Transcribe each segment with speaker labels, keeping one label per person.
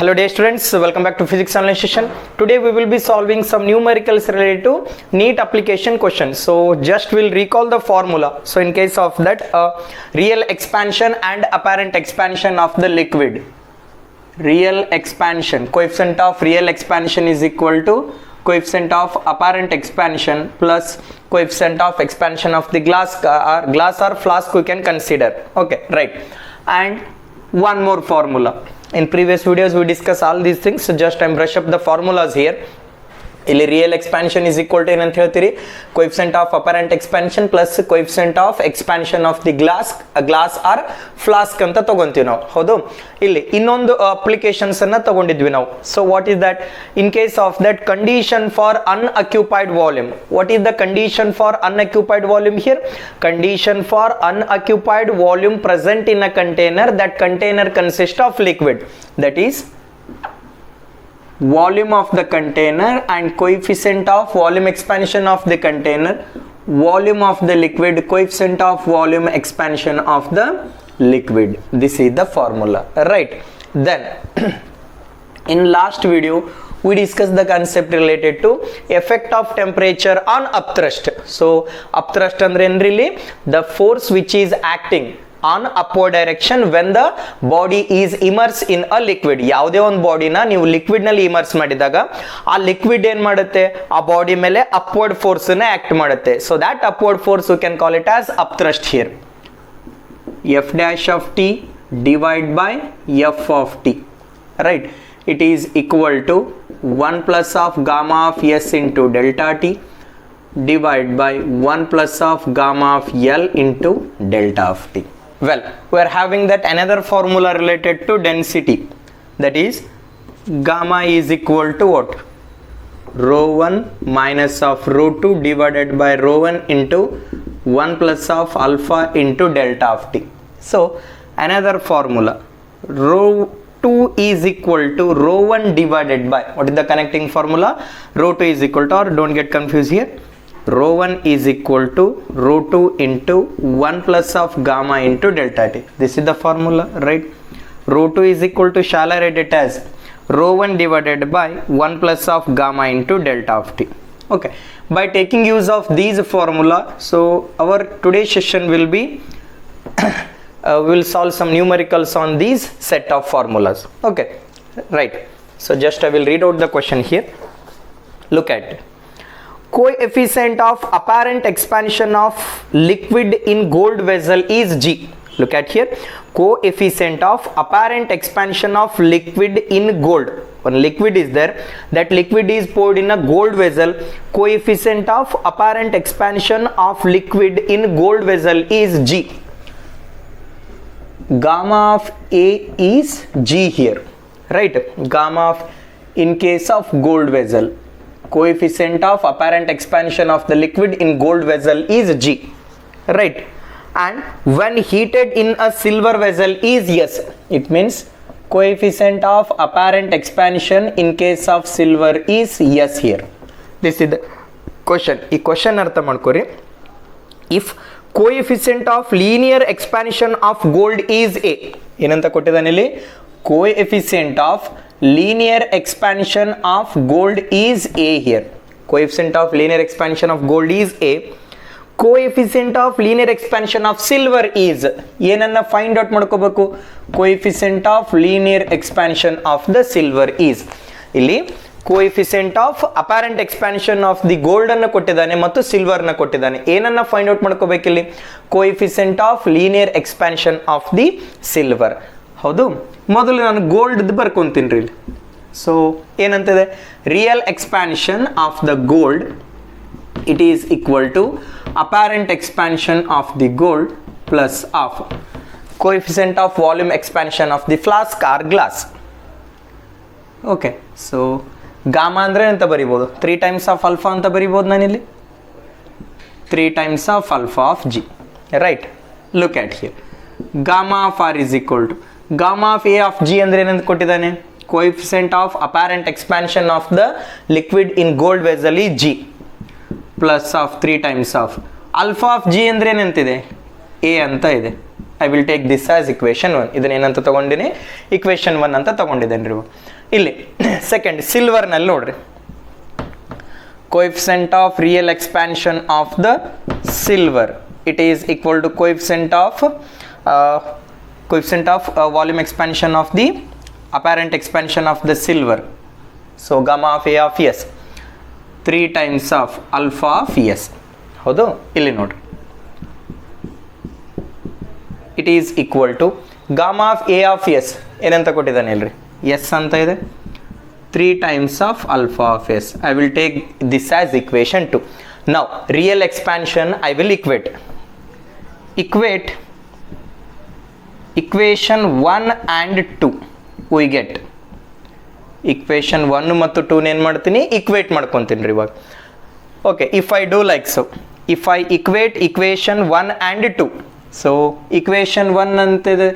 Speaker 1: Hello dear students, welcome back to physics online session. Today we will be solving some numericals related to NEET application questions. So just we'll recall the formula. So in case of that, real expansion and apparent expansion of the liquid. Real expansion, coefficient of real expansion is equal to coefficient of apparent expansion plus coefficient of expansion of the glass or flask we can consider. Okay, right. And one more formula. In previous videos we discuss all these things, so just I'm brush up the formulas here. ಇಲ್ಲಿ real expansion is equal to ಏನಂತ ಹೇಳ್ತೀರಿ, coefficient of apparent expansion plus coefficient of expansion of the glass or flask ಅಂತ ತಗೊಂತೀವಿ ನಾವು. ಹೌದು, ಇಲ್ಲಿ ಇನ್ನೊಂದು applications ಅನ್ನ ತಗೊಂಡಿದ್ವಿ ನಾವು. So what is that? In case of that condition for unoccupied volume. What is the condition for unoccupied volume here? Condition for unoccupied volume present in a container, that container consist of liquid, that is volume of the container and coefficient of volume expansion of the container, volume of the liquid, coefficient of volume expansion of the liquid. This is the formula, right? Then in last video we discussed the concept related to effect of temperature on upthrust. So upthrust andre en really the force which is acting on upward direction when the body is immersed in a liquid. ಯಾವುದೇ ಒಂದು ಬಾಡಿನ ನೀವು liquid ನಲ್ಲಿ immerse ಮಾಡಿದಾಗ ಆ liquid ಏನ್ ಮಾಡುತ್ತೆ, ಆ ಬಾಡಿ ಮೇಲೆ ಅಪ್ವರ್ಡ್ ಫೋರ್ಸ್ ನ ಆಕ್ಟ್ ಮಾಡುತ್ತೆ. So that upward force you can call it as upthrust here. F dash of t divide by F of t, right? It is equal to 1 plus of gamma of S into delta t divide by 1 plus of gamma of L into delta of t. Well, we are having that another formula related to density, that is gamma is equal to what? Rho 1 minus of rho 2 divided by rho 1 into 1 plus of alpha into delta of t. So another formula, rho 2 is equal to rho 1 divided by, what is the connecting formula? Rho 2 is equal to, or don't get confused here, rho 1 is equal to rho 2 into 1 plus of gamma into delta t. This is the formula, right? Rho 2 is equal to, shall I write it as rho 1 divided by 1 plus of gamma into delta of t. Okay, by taking use of these formula, so our today's session will be we will solve some numericals on these set of formulas. Okay, right. So just I will read out the question here. Look at it. Coefficient of apparent expansion of liquid in gold vessel is G. Look at here. Coefficient of apparent expansion of liquid in gold. One liquid is there. That liquid is poured in a gold vessel. Coefficient of apparent expansion of liquid in gold vessel is G. Gamma of A is G here. Right? Gamma of, in case of gold vessel, coefficient of apparent expansion of the liquid in gold vessel is G, right? And when heated in a silver vessel is S. It means coefficient of apparent expansion in case of silver is S here. This is the question. ಈ question ಅರ್ಥ ಮಾಡ್ಕೊರಿ. If coefficient of linear expansion of gold is A, ಏನಂತ ಕೊಟ್ಟಿದ್ದಾನೆ ಇಲ್ಲಿ? Coefficient of linear expansion of gold is A here. Coefficient of linear expansion of gold is A. Coefficient of linear expansion of silver is, ಏನನ್ನ find out ಮಾಡ್ಕೋಬೇಕು? Coefficient of linear expansion of the silver is. ಇಲ್ಲಿ coefficient of apparent expansion of the gold ಅನ್ನು ಕೊಟ್ಟಿದ್ದಾನೆ ಮತ್ತು silver ನ ಕೊಟ್ಟಿದ್ದಾನೆ. ಏನನ್ನ find out ಮಾಡ್ಕೋಬೇಕು ಇಲ್ಲಿ? Coefficient of linear expansion of the silver. ಹೌದು, ಮೊದಲು ನಾನು ಗೋಲ್ಡ್ ಬರ್ಕೊಂತೀನಿ ರೀ. ಸೊ ಏನಂತಿದೆ? Real expansion of the gold, it is equal to apparent expansion of the gold plus of coefficient of volume expansion of the flask or glass. Okay, so gamma ಅಂದರೆ ಅಂತ ಬರಿಬೋದು, 3 times of alpha ಅಂತ ಬರಿಬೋದು ನಾನಿಲ್ಲಿ, 3 times of alpha of G, right? Look at here. Gamma of R is equal to gamma of A of G ಅಂದ್ರೆ ಏನಂತ ಕೊಟ್ಟಿದ್ದಾನೆ? coefficient of apparent expansion of the liquid in gold vessel is G plus of 3 times of alpha of G ಅಂದ್ರೆ ಏನಂತಿದೆ? A ಅಂತ ಇದೆ. I will take this as equation 1. ಇದನ್ನ ಏನಂತ ತಗೊಂಡಿನಿ, equation 1 ಅಂತ ತಗೊಂಡಿದ್ದೇನೆ ರೀ. ಇಲ್ಲಿ ಸೆಕೆಂಡ್ ಸಿಲ್ವರ್ ನಲ್ಲಿ ನೋಡ್ರಿ, coefficient of real expansion of the silver, it is equal to coefficient of volume expansion of the apparent expansion of the silver. So gamma of A of S 3 times of alpha of S. ಹೌದು, ಇಲ್ಲಿ ನೋಡ್ರಿ, it is equal to gamma of A of S ಏನಂತ ಕೊಟ್ಟಿದ್ದಾನೆ ಇಲ್ರಿ, S ಅಂತ ಇದೆ, 3 times of alpha of S. I will take this as equation 2. Now real expansion I will equate equation 1 and 2 we get. equation 1 ಮತ್ತು 2 ಏನು ಮಾಡ್ತೀನಿ, equate ಮಾಡ್ಕೊತೀನಿ ರೀ ಇವಾಗ. Okay, if I do like so, if I equate equation 1 and 2, so equation 1 ಅಂತಿದೆ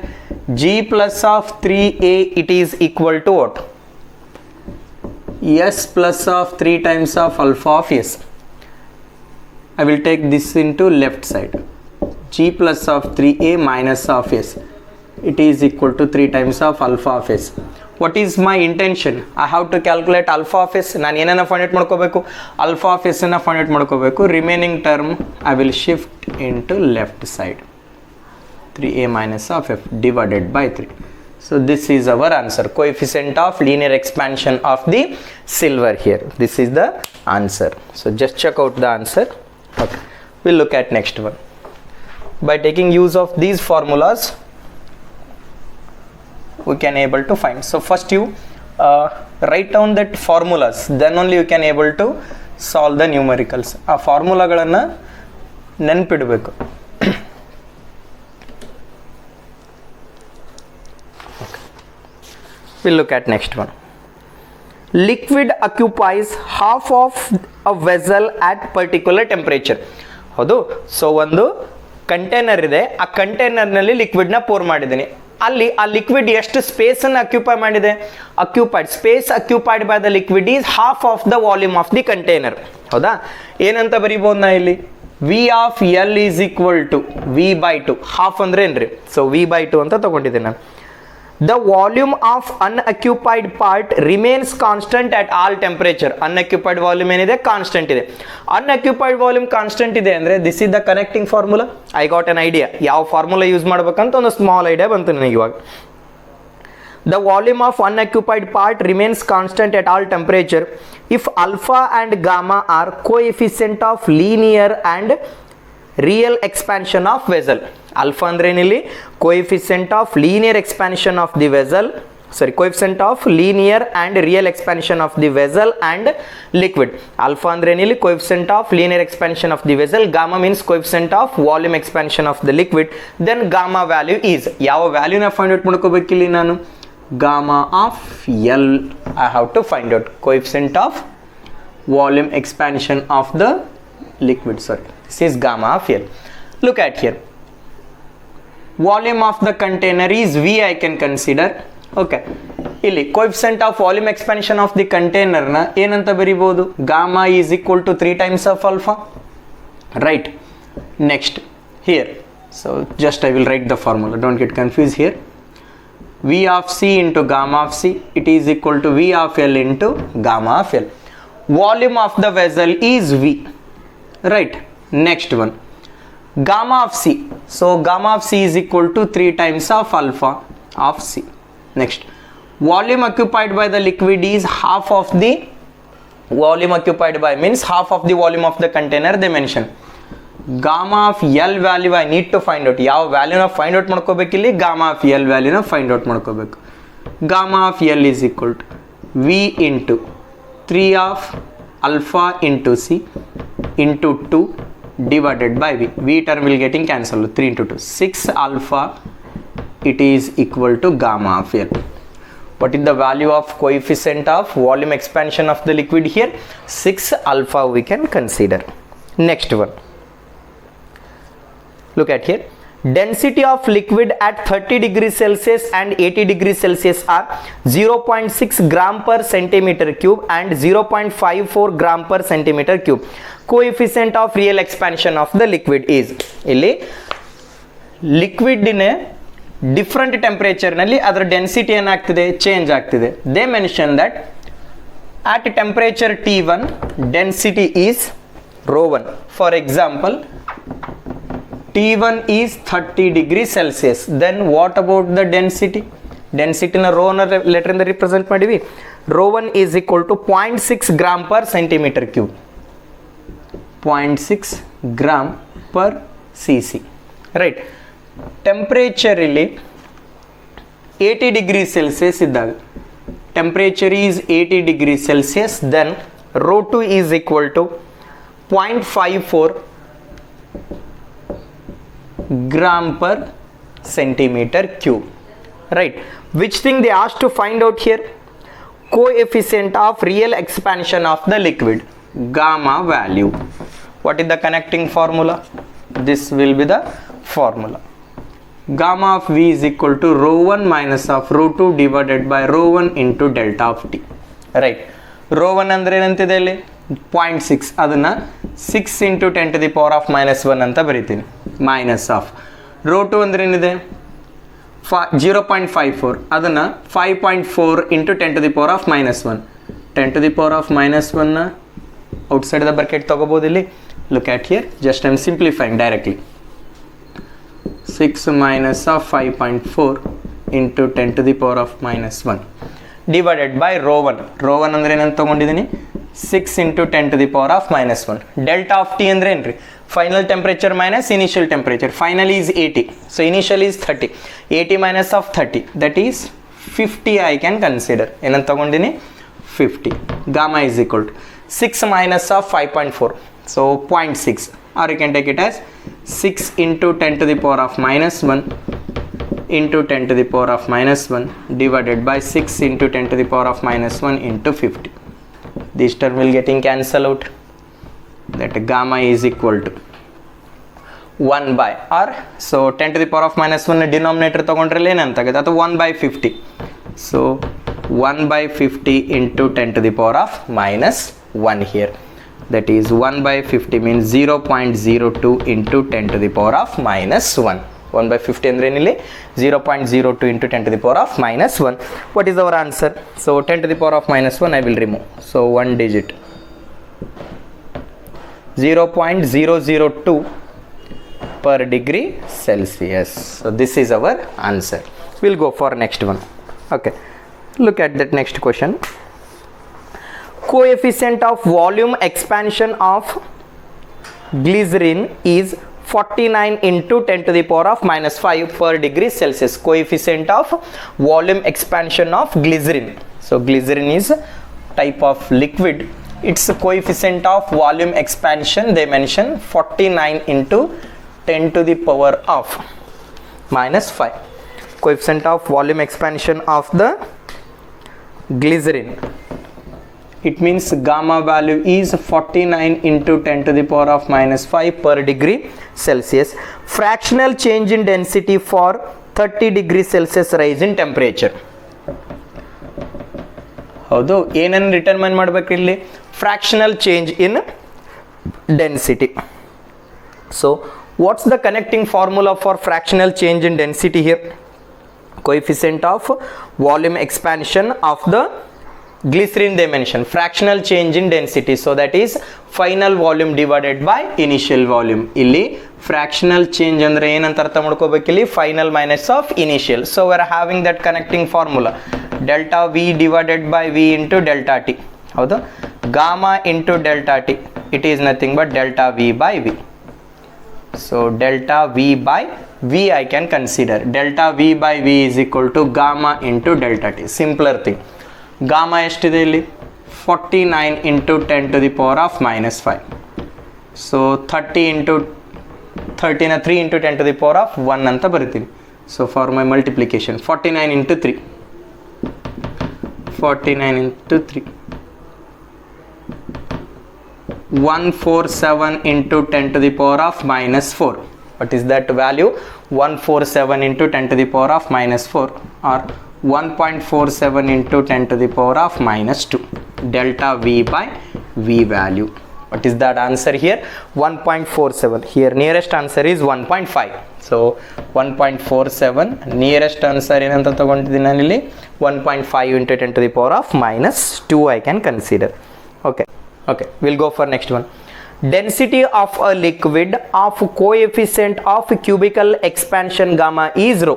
Speaker 1: g plus of 3a, it is equal to what, S plus of 3 times of alpha of S. I will take this into left side, g plus of 3a minus of S, it is equal to 3 times of alpha of S. What is my intention? I have to calculate alpha of S. ನಾನು ಏನನ್ನ find out ಮಾಡ್ಕೋಬೇಕು, alpha of S ಅನ್ನ find out ಮಾಡ್ಕೋಬೇಕು. Remaining term I will shift into left side, 3a minus of f divided by 3. So this is our answer, coefficient of linear expansion of the silver here. This is the answer. So just check out the answer. Okay, we'll look at next one. By taking use of these formulas we can able to find. So first you write down that formulas, then only you can able to solve the numericals. ಆ ಫಾರ್ಮುಲಾಗಳನ್ನು ನೆನಪಿಡಬೇಕು. We'll look at next one. Liquid occupies half of a vessel at particular temperature. ಹೌದು, so ಒಂದು container ಇದೆ, ಆ ಕಂಟೈನರ್ನಲ್ಲಿ ಲಿಕ್ವಿಡ್ನ four ಮಾಡಿದ್ದೀನಿ. ಅಲ್ಲಿ ಆ liquid ಎಷ್ಟು ಸ್ಪೇಸನ್ನು ಅಕ್ಯುಪೈ ಮಾಡಿದೆ, occupied space occupied by the liquid is half of the volume of the container. ಹೌದಾ, ಏನಂತ ಬರೀಬೋದು ನಾ ಇಲ್ಲಿ, V of L is equal to V by 2. Half ಅಂದ್ರೆ ಏನ್ರಿ, ಸೊ ವಿ ಬೈ 2 ಅಂತ ತಗೊಂಡಿದ್ದೀನಿ ನಾನು. The volume of unoccupied part remains constant at all temperature. Unoccupied volume ಏನಿದೆ, ಕಾನ್ಸ್ಟೆಂಟ್ ಇದೆ. Unoccupied volume ಕಾನ್ಸ್ಟೆಂಟ್ ಇದೆ ಅಂದರೆ this is the connecting formula. I got an idea, ಯಾವ ಫಾರ್ಮುಲಾ ಯೂಸ್ ಮಾಡ್ಬೇಕಂತ ಒಂದು ಸ್ಮಾಲ್ ಐಡಿಯಾ ಬಂತು ನನಗೆ ಇವಾಗ. The volume of unoccupied part remains constant at all temperature if alpha and gamma are coefficient of linear and real expansion of vessel. Alpha ಅಂದ್ರೆ ಏನಿಲ್ಲಿ, coefficient of linear expansion of the vessel, sorry, coefficient of linear and real expansion of the vessel and liquid. Alpha ಅಂದ್ರೆ ಏನಿಲ್ಲಿ, coefficient of linear expansion of the vessel. Gamma means coefficient of volume expansion of the liquid. Then gamma value is, ಯಾವ ವ್ಯಾಲ್ಯೂನ find out ಮಾಡ್ಕೋಬೇಕಿಲ್ಲಿ ನಾನು, gamma of L I have to find out, coefficient of volume expansion of the liquid, sorry, this is gamma of L. Look at here, volume of the container is V, I can consider. Okay, ಇಲ್ಲಿ coefficient of volume expansion of the container ನ ಏನಂತ ಬರೀಬಹುದು, gamma is equal to 3 times of alpha, right? Next here, so just I will write the formula, don't get confused here. V of C into gamma of C, it is equal to V of L into gamma of L. Volume of the vessel is V, right? Next one, gamma of C, so gamma of C is equal to 3 times of alpha of C. Next, volume occupied by the liquid is half of the volume occupied by, means half of the volume of the container they mention. Gamma of L value I need to find out, ಯಾವ ವ್ಯಾಲ್ಯೂನ find out ಮಾಡ್ಕೋಬೇಕು ಇಲ್ಲಿ, gamma of L ವ್ಯಾಲ್ಯೂನ find out ಮಾಡ್ಕೋಬೇಕು. Gamma of L is equal to V into 3 of alpha into C into 2 divided by V. V term will getting cancelled, 3 into 2, 6 alpha, it is equal to gamma of L. What is the value of coefficient of volume expansion of the liquid here? 6 alpha we can consider. Next one, look at here, density of liquid at 30 degrees Celsius and 80 degrees Celsius are 0.6 gram per centimeter cube and 0.54 gram per centimeter cube. Coefficient of real expansion of the liquid is, ಇಲ್ಲಿ ಲಿಕ್ವಿಡ್ನ different ಟೆಂಪ್ರೇಚರ್ನಲ್ಲಿ ಅದರ density ಏನಾಗ್ತಿದೆ, change ಆಗ್ತಿದೆ. They mention that at temperature T1 density is rho 1. For example, T1 is 30 degrees Celsius. Then what about the density? Density na rho na letter in the represent madivi. Rho 1 is equal to 0.6 gram per centimeter cube. 0.6 gram per cc. Right. Temperature really 80 degrees Celsius iddaga. Temperature is 80 degrees Celsius, then rho 2 is equal to 0.54 gram per centimeter cube. Right. Which thing they asked to find out here? Coefficient of real expansion of the liquid, gamma value. What is the connecting formula? This will be the formula. Gamma of V is equal to rho 1 minus of rho 2 divided by rho 1 into delta of T. Right. Rho 1 ಅಂದ್ರೆ ಏನಂತಿದೆ ಇಲ್ಲಿ 0.6, ಅದನ್ನ 6 into 10 to the power of minus 1 ಅಂತ ಬರೀತೀನಿ. Minus of rho 2 ಅಂದ್ರೆ ಏನಿದೆ 0.54, ಅದನ್ನ 5.4 into 10 to the power of minus 1. 10 to the power of minus 1 ನ outside the bracket ತಗೋಬಹುದು ಇಲ್ಲಿ. Look at here, just I am simplifying directly. 6 minus of 5.4 into 10 to the power of minus 1 divided by rho 1. Rho 1 ಅಂದ್ರೆ ಏನಂತ ತಗೊಂಡಿದ್ದೀನಿ 6 into 10 to the power of minus 1. Delta of T ಅಂದ್ರೆ ಏನ್ರಿ final temperature minus initial temperature. Final is 80, so initial is 30. 80 minus of 30, that is 50. I can consider ಏನಂತ ತಗೊಂಡಿದ್ದೀನಿ 50. Gamma is equal to 6 minus of 5.4, so 0.6, or you can take it as 6 into 10 to the power of minus 1 into 10 to the power of minus 1 divided by 6 into 10 to the power of minus 1 into 50. This term will getting cancelled out. That gamma is equal to 1 by, or so 10 to the power of minus 1 denominator ತಗೊಂಡ್ರೆ ಏನಂತಾಗುತ್ತೆ ಅದು 1 by 50. So 1 by 50 into 10 to the power of minus 1 here. That is 1 by 50 means 0.02 into 10 to the power of minus 1. 1 by 50 andre enili 0.02 into 10 to the power of minus 1. What is our answer? So 10 to the power of minus 1 I will remove. So 1 digit. 0.002 per degree Celsius. So this is our answer. We'll go for next one. Okay. Look at that next question. Coefficient of volume expansion of glycerin is 49 into 10 to the power of minus 5 per degree Celsius. Coefficient of volume expansion of glycerin. So glycerin is type of liquid. Its coefficient of volume expansion they mention 49 into 10 to the power of minus 5. Coefficient of volume expansion of the glycerin. It means gamma value is 49 into 10 to the power of minus 5 per degree Celsius. Fractional change in density for 30 degrees Celsius rise in temperature. ಹೌದು, ಏನನ್ನು determine ಮಾಡಬೇಕು ಇಲ್ಲಿ fractional change in density. So what's the connecting formula for fractional change in density here? Coefficient of volume expansion of the glycerin they mention, fractional change in density, so that is final volume divided by initial volume. Illi fractional change andre ಏನಂತ ಅರ್ಥ ಮಾಡ್ಕೋಬೇಕು ಇಲ್ಲಿ final minus of initial. So we are having that connecting formula delta V divided by V into delta T. ಹೌದು, gamma into delta T, it is nothing but delta V by V. So delta V by V I can consider. Delta V by V is equal to gamma into delta T. Simpler thing. Gamma ಎಷ್ಟಿದೆ ಇಲ್ಲಿ 49 into 10 to the power of minus 5. So 30 into 30 ನ 3 into 10 to the power of 1 ಅಂತ ಬರಿತೀನಿ. So for my multiplication 49 into 3, 49 into 3, 147 into 10 to the power of minus 4. What is that value? 147 into 10 to the power of minus 4, or 1.47 into 10 to the power of minus 2. Delta V by V value. What is that answer here? 1.47. Here nearest answer is 1.5. So 1.47 nearest answer ಏನಂತ ತಗೊಂಡಿದ್ದೀನಿ ನಾನಿಲ್ಲಿ 1.5 into 10 to the power of minus 2 I can consider. Okay, we'll go for next one. Density of a liquid of coefficient of cubical expansion gamma is rho.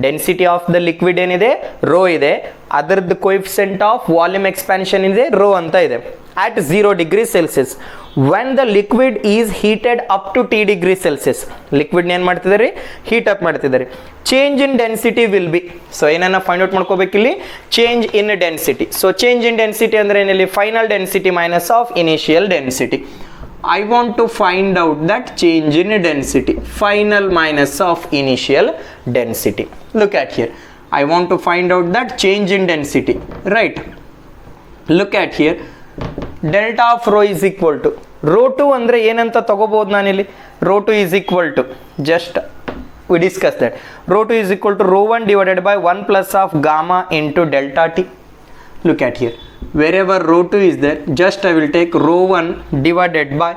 Speaker 1: Density of the liquid ಏನಿದೆ rho ಇದೆ, ಅದರದ್ದು coefficient of volume expansion ಇದೆ rho ಅಂತ ಇದೆ at 0 degree Celsius. When the liquid is heated up to T degree Celsius, liquid ಏನು ಮಾಡ್ತಿದ್ದಾರೆ heat up ಮಾಡ್ತಿದ್ದಾರೆ, change in density will be, so ಏನನ್ನ find out ಮಾಡ್ಕೋಬೇಕಿಲ್ಲಿ change in density. So change in density ಅಂದ್ರೆ ಏನಿಲ್ಲಿ final density minus of initial density. I want to find out that change in density, final minus of initial density. Look at here, I want to find out that change in density, right? Look at here, delta of rho is equal to rho 2 ಅಂದ್ರೆ ಏನಂತ ತಗೋಬಹುದು ನಾನಿಲ್ಲಿ, rho 2 is equal to, just we discuss that, rho 2 is equal to rho 1 divided by 1 plus of gamma into delta t. Look at here, wherever rho 2 is there, just I will take rho 1 divided by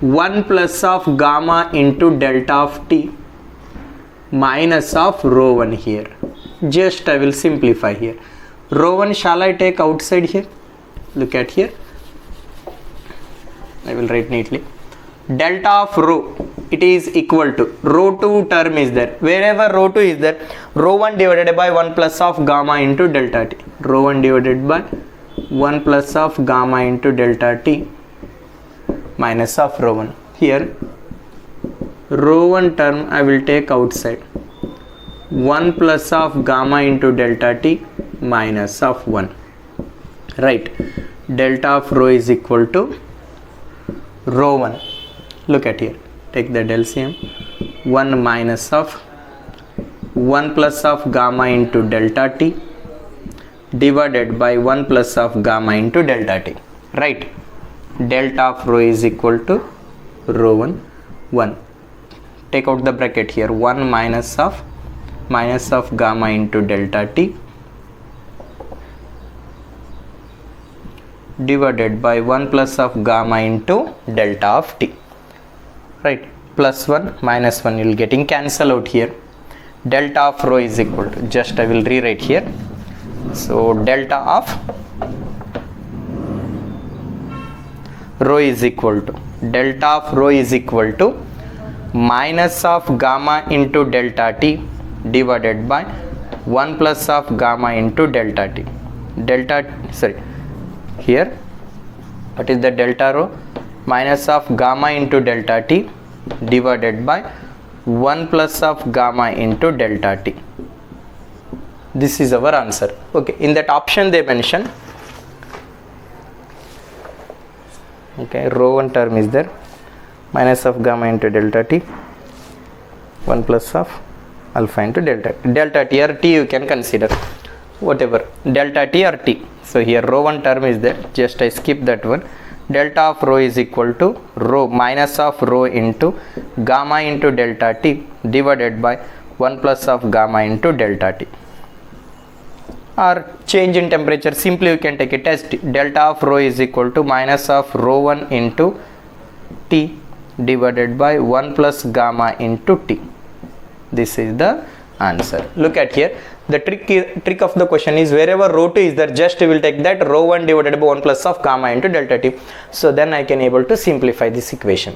Speaker 1: 1 plus of gamma into delta of t minus of rho 1 here. Just I will simplify here. Rho 1 shall I take outside here? Look at here, I will write neatly. Delta of rho, it is equal to rho 2 term is there, wherever rho 2 is there, rho 1 divided by 1 plus of gamma into delta t, rho 1 divided by 1 plus of gamma into delta t minus of rho 1. Here rho 1 term I will take outside, 1 plus of gamma into delta t minus of 1, right? Delta of rho is equal to rho 1. Look at here, take the LCM, 1 minus of 1 plus of gamma into delta t divided by 1 plus of gamma into delta t, right? Delta of rho is equal to rho 1. Take out the bracket here, 1 minus of gamma into delta t divided by 1 plus of gamma into delta of t, right? Plus 1 minus 1 will getting cancel out here. Delta of rho is equal to, just I will rewrite here, so delta of rho is equal to minus of gamma into delta t divided by 1 plus of gamma into delta t. Here what is the delta rho? Minus of gamma into delta t divided by 1 plus of gamma into delta t. This is our answer. Okay, in that option they mention, okay, rho 1 term is there, minus of gamma into delta t, 1 plus of alpha into delta t or t you can consider, whatever, delta t or t. So here rho 1 term is there, just I skip that one. Delta of rho is equal to rho minus of rho into gamma into delta t divided by 1 plus of gamma into delta t. Or change in temperature, simply you can take it as delta of rho is equal to minus of rho 1 into t divided by 1 plus gamma into t. This is the answer. Look at here, the trick of the question is wherever rho 2 is there, just we will take that rho 1 divided by 1 plus of gamma into delta t. So then I can able to simplify this equation.